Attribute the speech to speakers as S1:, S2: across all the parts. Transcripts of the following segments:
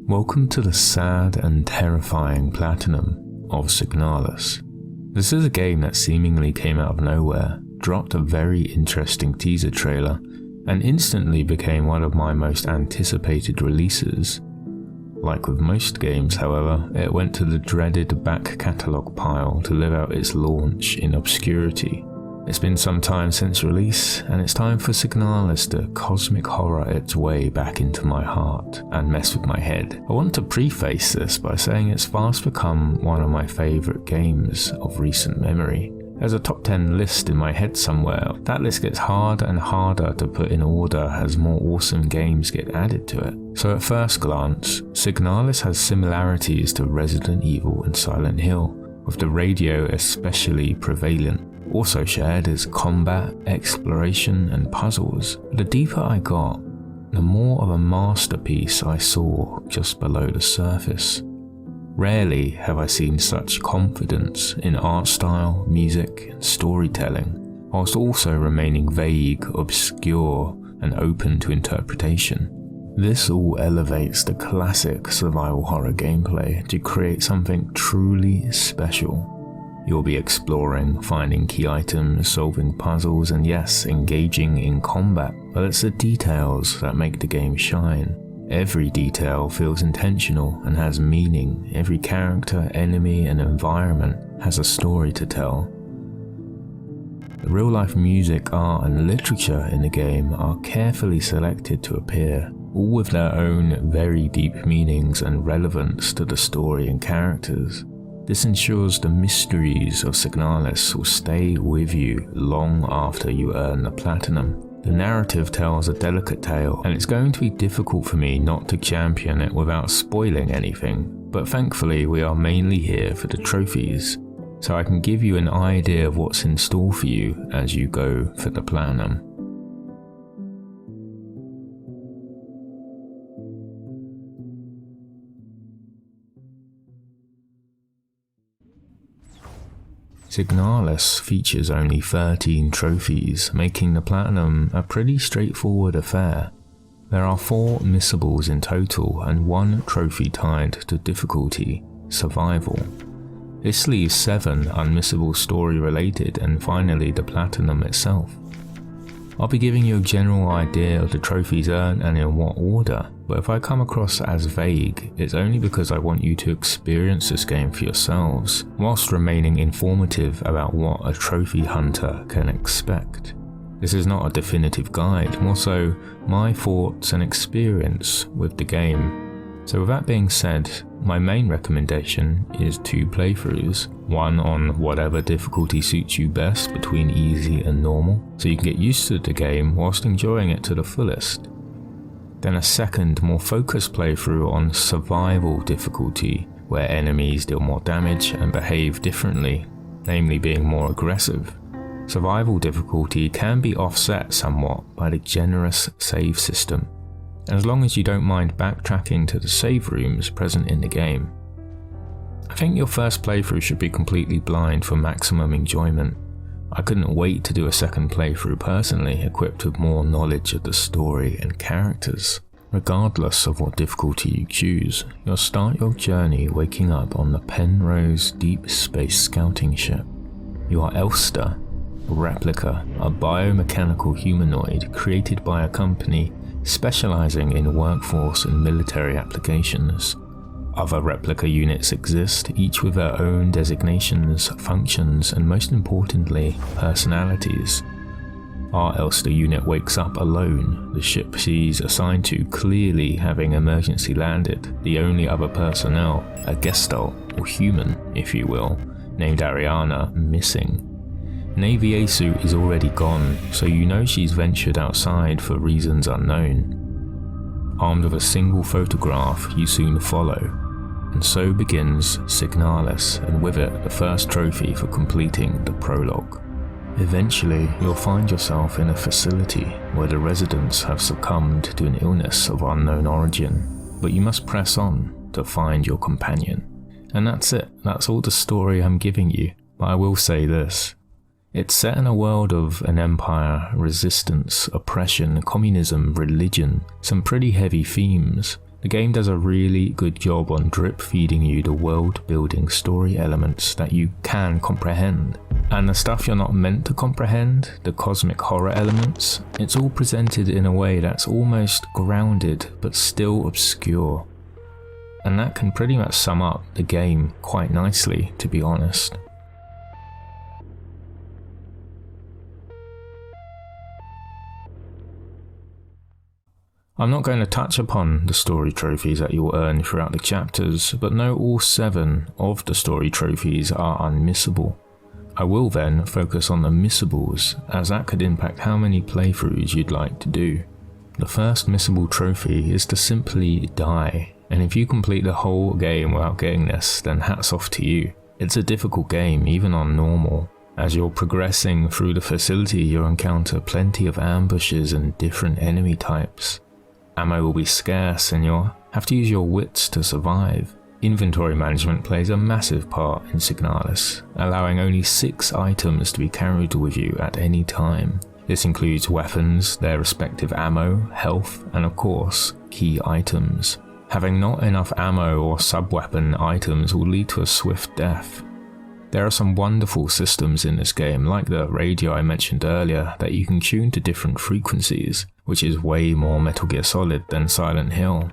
S1: Welcome to the sad and terrifying platinum of Signalis. This is a game that seemingly came out of nowhere, dropped a very interesting teaser trailer, and instantly became one of my most anticipated releases. Like with most games, however, it went to the dreaded back catalogue pile to live out its launch in obscurity. It's been some time since release, and it's time for Signalis to cosmic horror its way back into my heart and mess with my head. I want to preface this by saying it's fast become one of my favourite games of recent memory. There's a top 10 list in my head somewhere. That list gets harder and harder to put in order as more awesome games get added to it. So at first glance, Signalis has similarities to Resident Evil and Silent Hill, with the radio especially prevalent. Also shared is combat, exploration and puzzles. The deeper I got, the more of a masterpiece I saw just below the surface. Rarely have I seen such confidence in art style, music and storytelling, whilst also remaining vague, obscure and open to interpretation. This all elevates the classic survival horror gameplay to create something truly special. You'll be exploring, finding key items, solving puzzles, and yes, engaging in combat, but it's the details that make the game shine. Every detail feels intentional and has meaning. Every character, enemy, and environment has a story to tell. The real-life music, art, and literature in the game are carefully selected to appear, all with their own very deep meanings and relevance to the story and characters. This ensures the mysteries of Signalis will stay with you long after you earn the platinum. The narrative tells a delicate tale, and it's going to be difficult for me not to champion it without spoiling anything, but thankfully we are mainly here for the trophies, so I can give you an idea of what's in store for you as you go for the platinum. Signalis features only 13 trophies, making the platinum a pretty straightforward affair. There are 4 missables in total and 1 trophy tied to difficulty, survival. This leaves 7 unmissable story related and finally the platinum itself. I'll be giving you a general idea of the trophies earned and in what order, but if I come across as vague, it's only because I want you to experience this game for yourselves, whilst remaining informative about what a trophy hunter can expect. This is not a definitive guide, more so my thoughts and experience with the game. So with that being said, my main recommendation is 2 playthroughs, one on whatever difficulty suits you best between easy and normal, so you can get used to the game whilst enjoying it to the fullest. Then a second, more focused playthrough on survival difficulty, where enemies deal more damage and behave differently, namely being more aggressive. Survival difficulty can be offset somewhat by the generous save system, as long as you don't mind backtracking to the save rooms present in the game. I think your first playthrough should be completely blind for maximum enjoyment. I couldn't wait to do a second playthrough personally, equipped with more knowledge of the story and characters. Regardless of what difficulty you choose, you'll start your journey waking up on the Penrose Deep Space Scouting Ship. You are Elster, a replica, a biomechanical humanoid created by a company specializing in workforce and military applications. Other replica units exist, each with their own designations, functions, and most importantly, personalities. Our Elster unit wakes up alone, the ship she's assigned to clearly having emergency landed, the only other personnel, a Gestalt, or human, if you will, named Ariana, missing. An AVA suit is already gone, so you know she's ventured outside for reasons unknown. Armed with a single photograph, you soon follow, and so begins Signalis, and with it the first trophy for completing the prologue. Eventually, you'll find yourself in a facility where the residents have succumbed to an illness of unknown origin, but you must press on to find your companion. And that's it, that's all the story I'm giving you, but I will say this. It's set in a world of an empire, resistance, oppression, communism, religion, some pretty heavy themes, The game does a really good job on drip feeding you the world building story elements that you can comprehend. And the stuff you're not meant to comprehend, the cosmic horror elements, it's all presented in a way that's almost grounded but still obscure. And that can pretty much sum up the game quite nicely, to be honest. I'm not going to touch upon the story trophies that you'll earn throughout the chapters, but know all 7 of the story trophies are unmissable. I will then focus on the missables, as that could impact how many playthroughs you'd like to do. The first missable trophy is to simply die, and if you complete the whole game without getting this, then hats off to you. It's a difficult game, even on normal. As you're progressing through the facility, you'll encounter plenty of ambushes and different enemy types. Ammo will be scarce and you'll have to use your wits to survive. Inventory management plays a massive part in Signalis, allowing only 6 items to be carried with you at any time. This includes weapons, their respective ammo, health, and of course, key items. Having not enough ammo or sub-weapon items will lead to a swift death. There are some wonderful systems in this game, like the radio I mentioned earlier, that you can tune to different frequencies, which is way more Metal Gear Solid than Silent Hill.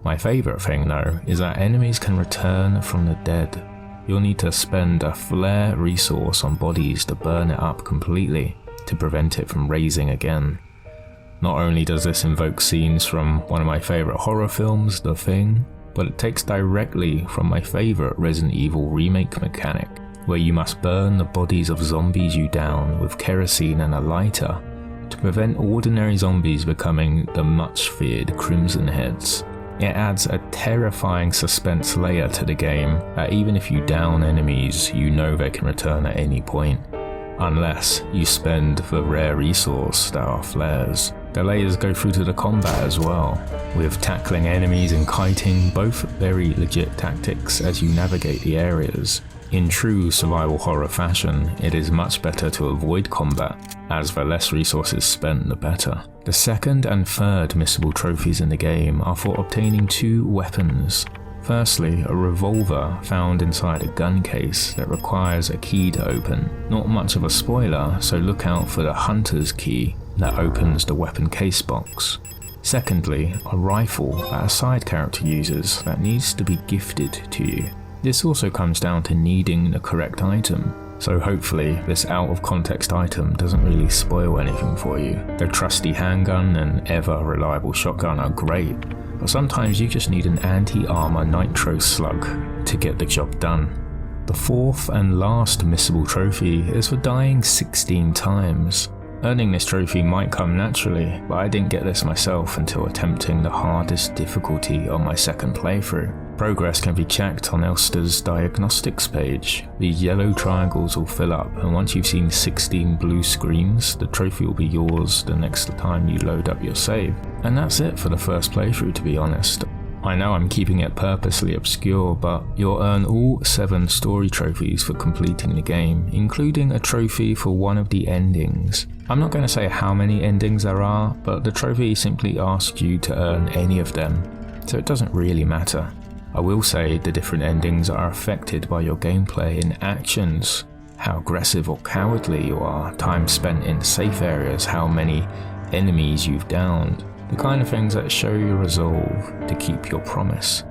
S1: My favourite thing though, is that enemies can return from the dead. You'll need to spend a flare resource on bodies to burn it up completely, to prevent it from raising again. Not only does this invoke scenes from one of my favourite horror films, The Thing, but it takes directly from my favourite Resident Evil remake mechanic, where you must burn the bodies of zombies you down with kerosene and a lighter to prevent ordinary zombies becoming the much feared Crimson Heads. It adds a terrifying suspense layer to the game that even if you down enemies, you know they can return at any point, unless you spend the rare resource that are flares. The layers go through to the combat as well, with tackling enemies and kiting, both very legit tactics as you navigate the areas. In true survival horror fashion, it is much better to avoid combat, as the less resources spent the better. The second and third missable trophies in the game are for obtaining 2 weapons. Firstly, a revolver found inside a gun case that requires a key to open. Not much of a spoiler, so look out for the hunter's key that opens the weapon case box. Secondly, a rifle that a side character uses that needs to be gifted to you. This also comes down to needing the correct item, so hopefully this out of context item doesn't really spoil anything for you. The trusty handgun and ever reliable shotgun are great, but sometimes you just need an anti-armor nitro slug to get the job done. The fourth and last missable trophy is for dying 16 times. Earning this trophy might come naturally, but I didn't get this myself until attempting the hardest difficulty on my second playthrough. Progress can be checked on Elster's diagnostics page. These yellow triangles will fill up, and once you've seen 16 blue screens, the trophy will be yours the next time you load up your save. And that's it for the first playthrough, to be honest. I know I'm keeping it purposely obscure, but you'll earn all 7 story trophies for completing the game, including a trophy for one of the endings. I'm not going to say how many endings there are, but the trophy simply asks you to earn any of them, so it doesn't really matter. I will say the different endings are affected by your gameplay and actions, how aggressive or cowardly you are, time spent in safe areas, how many enemies you've downed, the kind of things that show your resolve to keep your promise.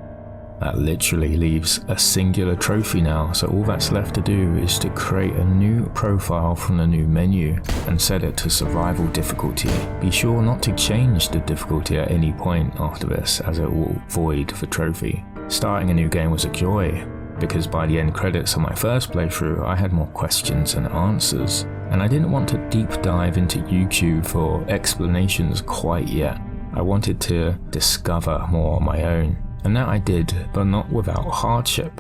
S1: That literally leaves a singular trophy now, so all that's left to do is to create a new profile from the new menu and set it to survival difficulty. Be sure not to change the difficulty at any point after this, as it will void the trophy. Starting a new game was a joy, because by the end credits of my first playthrough I had more questions than answers, and I didn't want to deep dive into YouTube for explanations quite yet. I wanted to discover more on my own, and that I did, but not without hardship.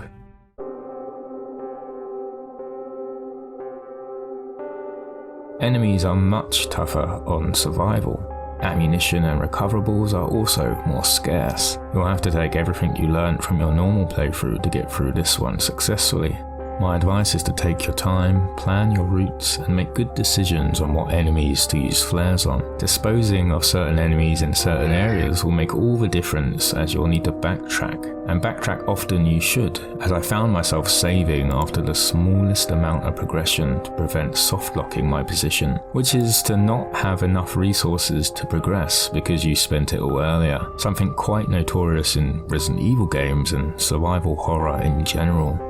S1: Enemies are much tougher on survival. Ammunition and recoverables are also more scarce. You'll have to take everything you learnt from your normal playthrough to get through this one successfully. My advice is to take your time, plan your routes, and make good decisions on what enemies to use flares on. Disposing of certain enemies in certain areas will make all the difference, as you'll need to backtrack, and backtrack often you should, as I found myself saving after the smallest amount of progression to prevent soft-locking my position, which is to not have enough resources to progress because you spent it all earlier, something quite notorious in Resident Evil games and survival horror in general.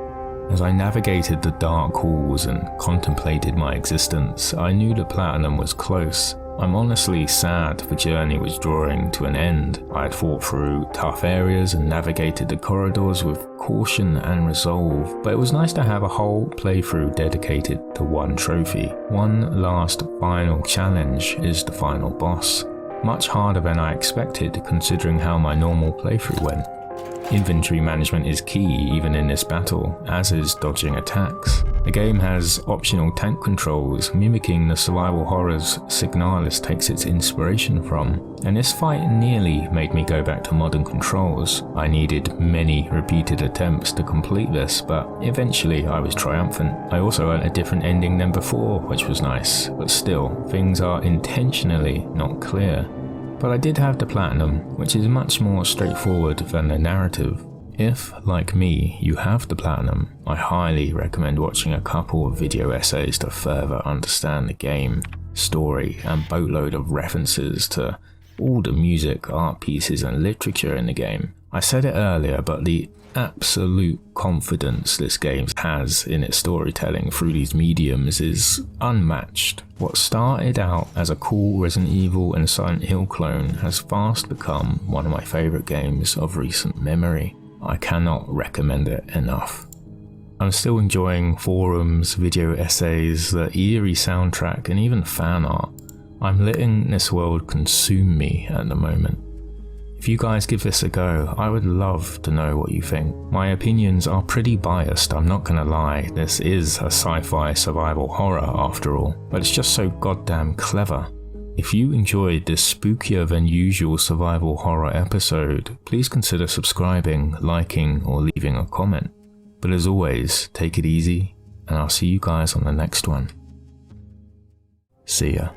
S1: As I navigated the dark halls and contemplated my existence, I knew the platinum was close. I'm honestly sad the journey was drawing to an end. I had fought through tough areas and navigated the corridors with caution and resolve, but it was nice to have a whole playthrough dedicated to one trophy. One last final challenge is the final boss. Much harder than I expected considering how my normal playthrough went. Inventory management is key even in this battle, as is dodging attacks. The game has optional tank controls, mimicking the survival horrors Signalis takes its inspiration from, and this fight nearly made me go back to modern controls. I needed many repeated attempts to complete this, but eventually I was triumphant. I also earned a different ending than before, which was nice, but still, things are intentionally not clear. But I did have the platinum, which is much more straightforward than the narrative. If, like me, you have the platinum, I highly recommend watching a couple of video essays to further understand the game, story, and boatload of references to all the music, art pieces, and literature in the game. I said it earlier, but the absolute confidence this game has in its storytelling through these mediums is unmatched. What started out as a cool Resident Evil and Silent Hill clone has fast become one of my favourite games of recent memory. I cannot recommend it enough. I'm still enjoying forums, video essays, the eerie soundtrack, and even fan art. I'm letting this world consume me at the moment. If you guys give this a go, I would love to know what you think. My opinions are pretty biased, I'm not gonna lie. This is a sci-fi survival horror after all, but it's just so goddamn clever. If you enjoyed this spookier than usual survival horror episode, please consider subscribing, liking, or leaving a comment. But as always, take it easy, and I'll see you guys on the next one. See ya.